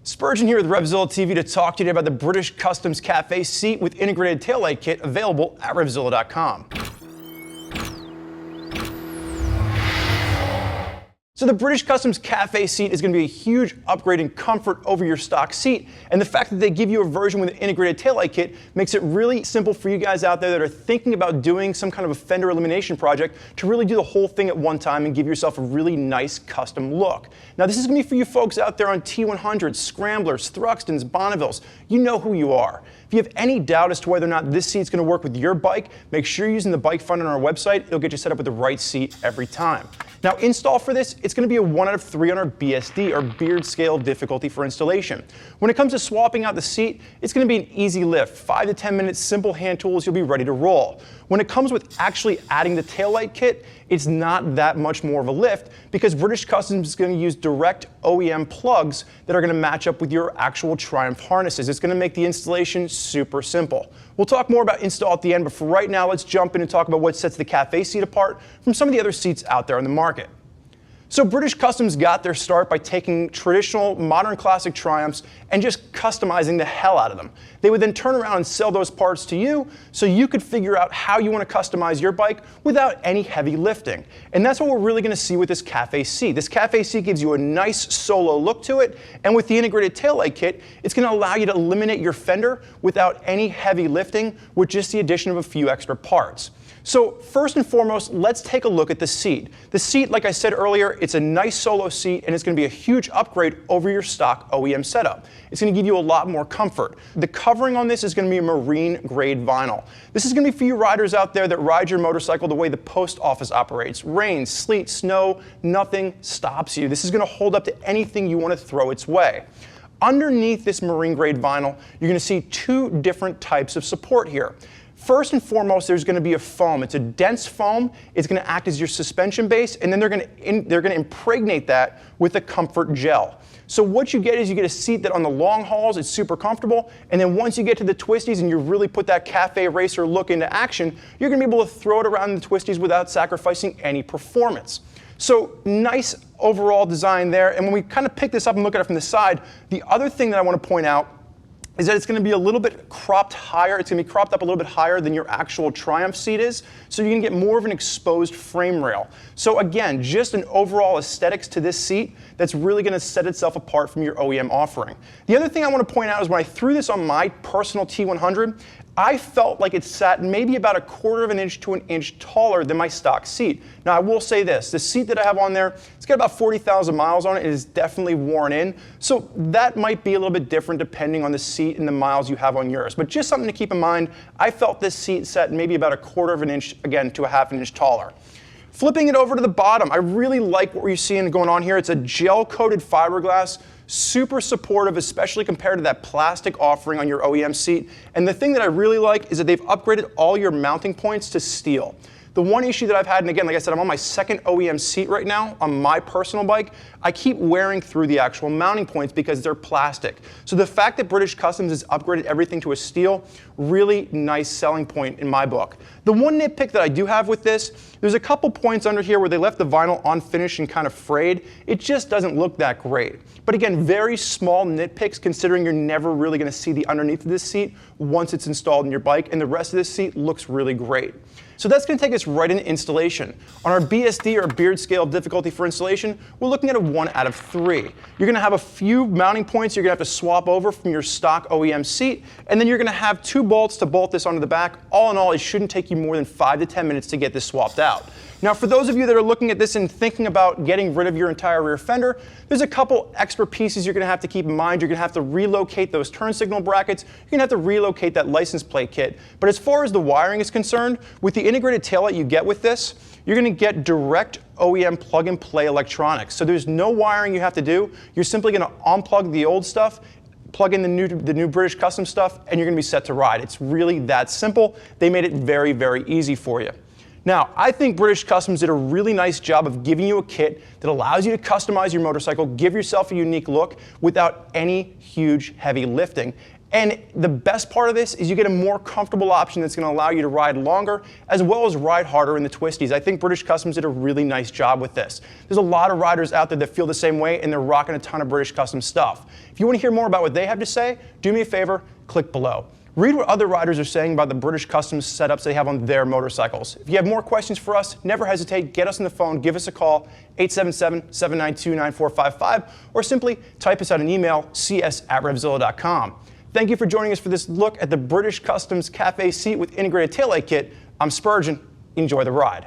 Spurgeon here with RevZilla TV to talk to you today about the British Customs Cafe seat with integrated taillight kit available at RevZilla.com. So the British Customs Cafe seat is going to be a huge upgrade in comfort over your stock seat, and the fact that they give you a version with an integrated taillight kit makes it really simple for you guys out there that are thinking about doing some kind of a fender elimination project to really do the whole thing at one time and give yourself a really nice custom look. Now this is going to be for you folks out there on T100s, Scramblers, Thruxtons, Bonnevilles. You know who you are. If you have any doubt as to whether or not this seat's going to work with your bike, make sure you're using the bike finder on our website. It'll get you set up with the right seat every time. Now install for this, it's going to be a 1 out of 3 on our BSD, or beard scale difficulty for installation. When it comes to swapping out the seat, it's going to be an easy lift. 5 to 10 minutes, simple hand tools, you'll be ready to roll. When it comes with actually adding the taillight kit, it's not that much more of a lift because British Customs is going to use direct OEM plugs that are going to match up with your actual Triumph harnesses. It's going to make the installation super simple. We'll talk more about install at the end, but for right now, let's jump in and talk about what sets the Cafe seat apart from some of the other seats out there on the market. So British Customs got their start by taking traditional modern classic Triumphs and just customizing the hell out of them. They would then turn around and sell those parts to you so you could figure out how you want to customize your bike without any heavy lifting. And that's what we're really going to see with this Cafe seat. This Cafe seat gives you a nice solo look to it, and with the integrated taillight kit, it's going to allow you to eliminate your fender without any heavy lifting with just the addition of a few extra parts. So first and foremost, let's take a look at the seat. The seat, like I said earlier, it's a nice solo seat and it's going to be a huge upgrade over your stock OEM setup. It's going to give you a lot more comfort. The covering on this is going to be a marine grade vinyl. This is going to be for you riders out there that ride your motorcycle the way the post office operates. Rain, sleet, snow, nothing stops you. This is going to hold up to anything you want to throw its way. Underneath this marine grade vinyl, you're going to see 2 different types of support here. First and foremost, there's going to be a foam. It's a dense foam. It's going to act as your suspension base, and then they're going to impregnate that with a comfort gel. So what you get is you get a seat that on the long hauls is super comfortable, and then once you get to the twisties and you really put that cafe racer look into action, you're going to be able to throw it around the twisties without sacrificing any performance. So nice overall design there, and when we kind of pick this up and look at it from the side, the other thing that I want to point out is that it's going to be a little bit cropped higher. It's going to be cropped up a little bit higher than your actual Triumph seat is, so you can get more of an exposed frame rail. So again, just an overall aesthetics to this seat that's really going to set itself apart from your OEM offering. The other thing I want to point out is when I threw this on my personal T100, I felt like it sat maybe about 1/4 of an inch to an inch taller than my stock seat. Now I will say this, the seat that I have on there, it's got about 40,000 miles on it. It is definitely worn in. So that might be a little bit different depending on the seat and the miles you have on yours. But just something to keep in mind, I felt this seat sat maybe about 1/4 of an inch, again, to 1/2 inch taller. Flipping it over to the bottom, I really like what we're seeing going on here. It's a gel-coated fiberglass, super supportive, especially compared to that plastic offering on your OEM seat. And the thing that I really like is that they've upgraded all your mounting points to steel. The one issue that I've had, and again, like I said, I'm on my 2nd OEM seat right now on my personal bike, I keep wearing through the actual mounting points because they're plastic. So the fact that British Customs has upgraded everything to a steel, really nice selling point in my book. The one nitpick that I do have with this, there's a couple points under here where they left the vinyl unfinished and kind of frayed. It just doesn't look that great. But again, very small nitpicks considering you're never really going to see the underneath of this seat once it's installed in your bike, and the rest of this seat looks really great. So that's going to take us right into installation. On our BSD, or beard scale difficulty for installation, we're looking at a 1 out of 3. You're going to have a few mounting points you're going to have to swap over from your stock OEM seat, and then you're going to have 2 bolts to bolt this onto the back. All in all, it shouldn't take you more than 5 to 10 minutes to get this swapped out. Now, for those of you that are looking at this and thinking about getting rid of your entire rear fender, there's a couple extra pieces you're going to have to keep in mind. You're going to have to relocate those turn signal brackets. You're going to have to relocate that license plate kit. But as far as the wiring is concerned, with the integrated taillight you get with this, you're going to get direct OEM plug-and-play electronics. So there's no wiring you have to do. You're simply going to unplug the old stuff, plug in the new British Customs stuff, and you're going to be set to ride. It's really that simple. They made it very, very easy for you. Now, I think British Customs did a really nice job of giving you a kit that allows you to customize your motorcycle, give yourself a unique look without any huge heavy lifting. And the best part of this is you get a more comfortable option that's going to allow you to ride longer as well as ride harder in the twisties. I think British Customs did a really nice job with this. There's a lot of riders out there that feel the same way, and they're rocking a ton of British Customs stuff. If you want to hear more about what they have to say, do me a favor, click below. Read what other riders are saying about the British Customs setups they have on their motorcycles. If you have more questions for us, never hesitate, get us on the phone, give us a call, 877-792-9455, or simply type us out an email, cs@revzilla.com. Thank you for joining us for this look at the British Customs Cafe seat with integrated taillight kit. I'm Spurgeon. Enjoy the ride.